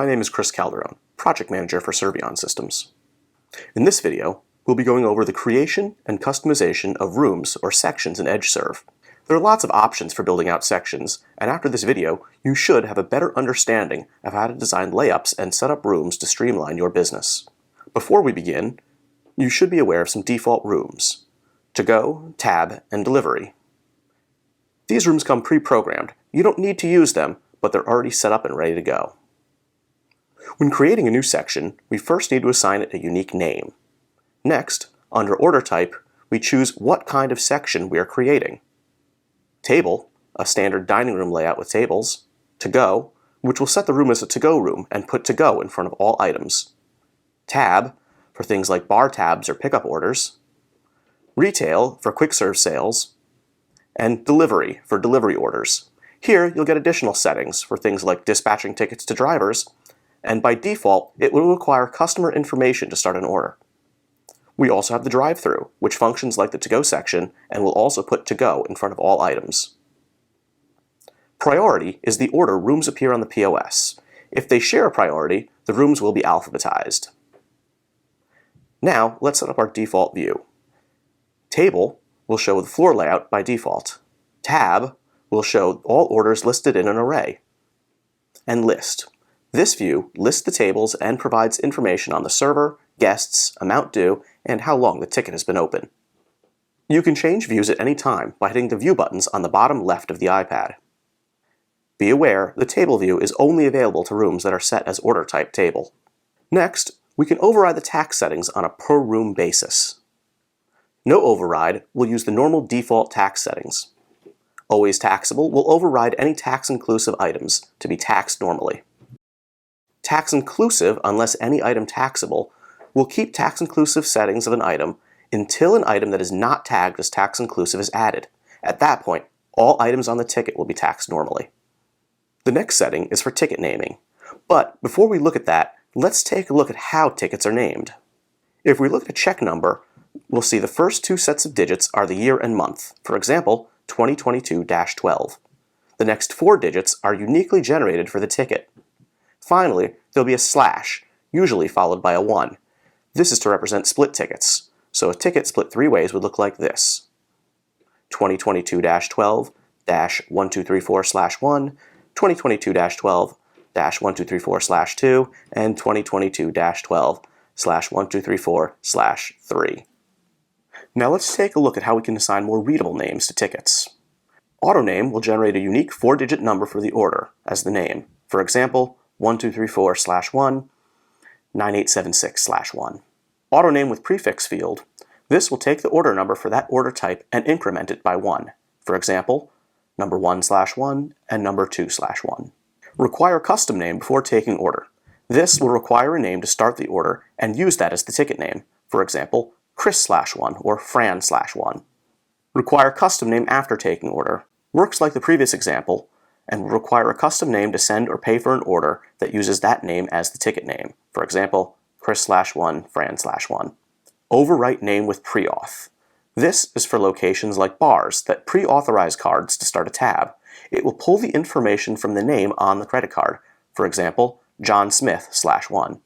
my name is Chris Calderon, Project Manager for Servion Systems. In this video, we'll be going over the creation and customization of rooms or sections in EdgeServe. There are lots of options for building out sections, and after this video, you should have a better understanding of how to design layups and set up rooms to streamline your business. Before we begin, you should be aware of some default rooms: To-Go, Tab, and Delivery. These rooms come pre-programmed. You don't need to use them, but they're already set up and ready to go. When creating a new section, we first need to assign it a unique name. Next, under Order Type, we choose what kind of section we are creating. Table, a standard dining room layout with tables. To-Go, which will set the room as a to-go room and put to-go in front of all items. Tab, for things like bar tabs or pickup orders. Retail, for quick-serve sales. And Delivery, for delivery orders. Here, you'll get additional settings for things like dispatching tickets to drivers, and by default, it will require customer information to start an order. We also have the drive-thru, which functions like the to-go section and will also put to-go in front of all items. Priority is the order rooms appear on the POS. If they share a priority, the rooms will be alphabetized. Now, let's set up our default view. Table will show the floor layout by default. Tab will show all orders listed in an array. And List. This view lists the tables and provides information on the server, guests, amount due, and how long the ticket has been open. You can change views at any time by hitting the View buttons on the bottom left of the iPad. Be aware, the table view is only available to rooms that are set as order type table. Next, we can override the tax settings on a per room basis. No override will use the normal default tax settings. Always Taxable will override any tax-inclusive items to be taxed normally. Tax-inclusive, unless any item taxable, will keep tax-inclusive settings of an item until an item that is not tagged as tax-inclusive is added. At that point, all items on the ticket will be taxed normally. The next setting is for ticket naming. But before we look at that, let's take a look at how tickets are named. If we look at a check number, we'll see the first two sets of digits are the year and month. For example, 2022-12. The next four digits are uniquely generated for the ticket. Finally, there'll be a slash, usually followed by a 1. This is to represent split tickets. So a ticket split three ways would look like this: 2022-12-1234/1, 2022-12-1234/2, and 2022-12/1234/3. Now let's take a look at how we can assign more readable names to tickets. AutoName will generate a unique 4-digit number for the order as the name. For example, 1234/1, 9876/1. AutoName with prefix field, this will take the order number for that order type and increment it by 1. For example, number 1/1 and number 2/1. Require custom name before taking order. This will require a name to start the order and use that as the ticket name. For example, Chris/1 or Fran/1. Require custom name after taking order. Works like the previous example and will require a custom name to send or pay for an order that uses that name as the ticket name. For example, Chris/1, Fran/1. Overwrite name with pre-auth. This is for locations like bars that pre-authorize cards to start a tab. It will pull the information from the name on the credit card. For example, John Smith/1.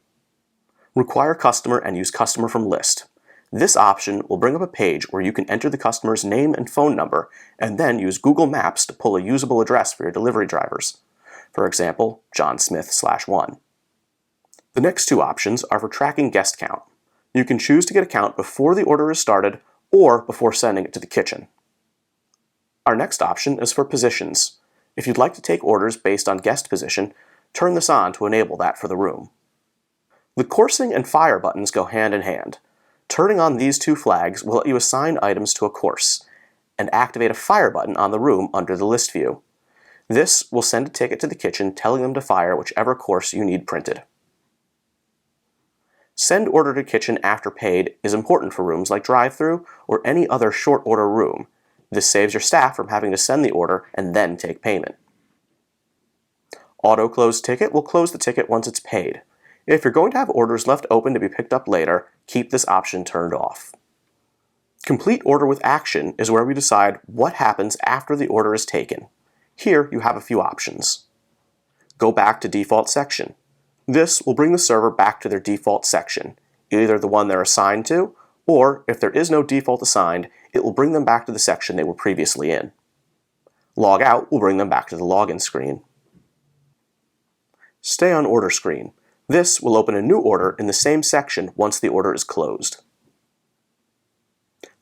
Require customer and use customer from list. This option will bring up a page where you can enter the customer's name and phone number and then use Google Maps to pull a usable address for your delivery drivers. For example, John Smith/1. The next two options are for tracking guest count. You can choose to get a count before the order is started or before sending it to the kitchen. Our next option is for positions. If you'd like to take orders based on guest position, turn this on to enable that for the room. The coursing and fire buttons go hand in hand. Turning on these two flags will let you assign items to a course and activate a fire button on the room under the list view. This will send a ticket to the kitchen telling them to fire whichever course you need printed. Send order to kitchen after paid is important for rooms like drive-thru or any other short order room. This saves your staff from having to send the order and then take payment. Auto close ticket will close the ticket once it's paid. If you're going to have orders left open to be picked up later, keep this option turned off. Complete order with action is where we decide what happens after the order is taken. Here you have a few options. Go back to default section. This will bring the server back to their default section, either the one they're assigned to, or if there is no default assigned, it will bring them back to the section they were previously in. Log out will bring them back to the login screen. Stay on order screen. This will open a new order in the same section once the order is closed.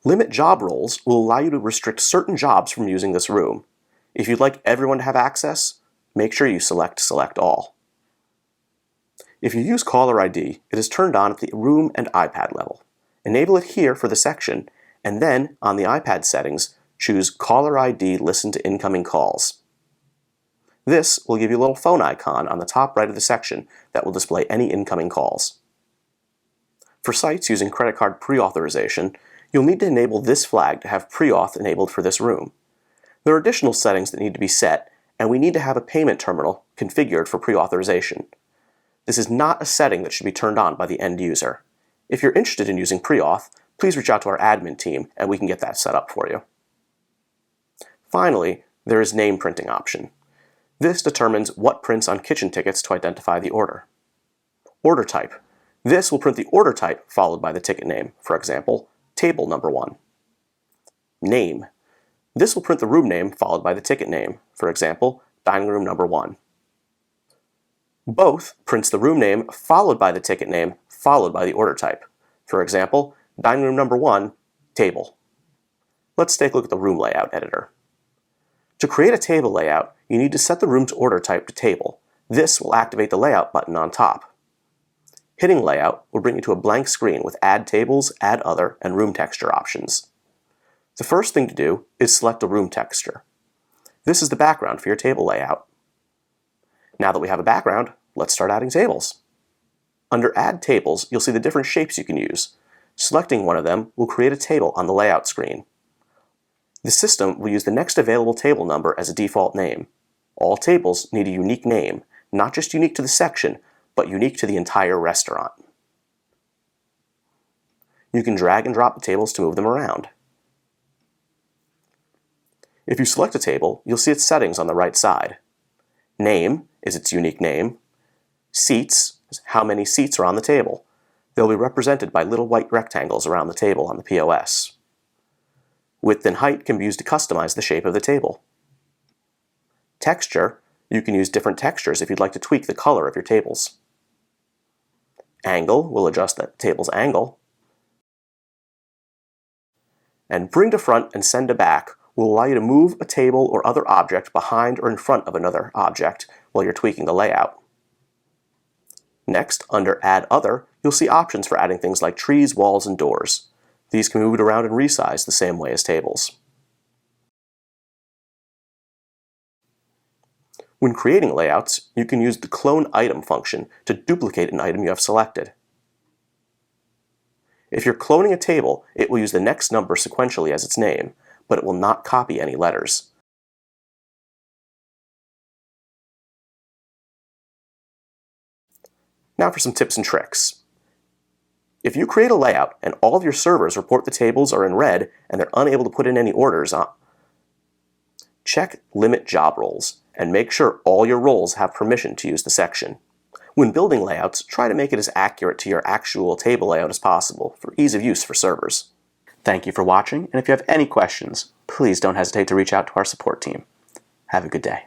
Limit job roles will allow you to restrict certain jobs from using this room. If you'd like everyone to have access, make sure you select All. If you use caller ID, it is turned on at the room and iPad level. Enable it here for the section, and then on the iPad settings, choose Caller ID Listen to Incoming Calls. This will give you a little phone icon on the top right of the section that will display any incoming calls. For sites using credit card pre-authorization, you'll need to enable this flag to have pre-auth enabled for this room. There are additional settings that need to be set, and we need to have a payment terminal configured for pre-authorization. This is not a setting that should be turned on by the end user. If you're interested in using pre-auth, please reach out to our admin team and we can get that set up for you. Finally, there is name printing option. This determines what prints on kitchen tickets to identify the order. Order type. This will print the order type followed by the ticket name, for example, table number 1. Name. This will print the room name followed by the ticket name, for example, dining room number 1. Both prints the room name followed by the ticket name followed by the order type, for example, dining room number 1, table. Let's take a look at the room layout editor. To create a table layout, you need to set the room's order type to table. This will activate the layout button on top. Hitting layout will bring you to a blank screen with add tables, add other, and room texture options. The first thing to do is select a room texture. This is the background for your table layout. Now that we have a background, let's start adding tables. Under Add Tables, you'll see the different shapes you can use. Selecting one of them will create a table on the layout screen. The system will use the next available table number as a default name. All tables need a unique name, not just unique to the section, but unique to the entire restaurant. You can drag and drop the tables to move them around. If you select a table, you'll see its settings on the right side. Name is its unique name. Seats is how many seats are on the table. They'll be represented by little white rectangles around the table on the POS. Width and height can be used to customize the shape of the table. Texture, you can use different textures if you'd like to tweak the color of your tables. Angle will adjust the table's angle. And bring to front and send to back will allow you to move a table or other object behind or in front of another object while you're tweaking the layout. Next, under Add Other, you'll see options for adding things like trees, walls, and doors. These can be moved around and resized the same way as tables. When creating layouts, you can use the Clone Item function to duplicate an item you have selected. If you're cloning a table, it will use the next number sequentially as its name, but it will not copy any letters. Now for some tips and tricks. If you create a layout and all of your servers report the tables are in red and they're unable to put in any orders on, check Limit Job Roles and make sure all your roles have permission to use the section. When building layouts, try to make it as accurate to your actual table layout as possible for ease of use for servers. Thank you for watching, and if you have any questions, please don't hesitate to reach out to our support team. Have a good day.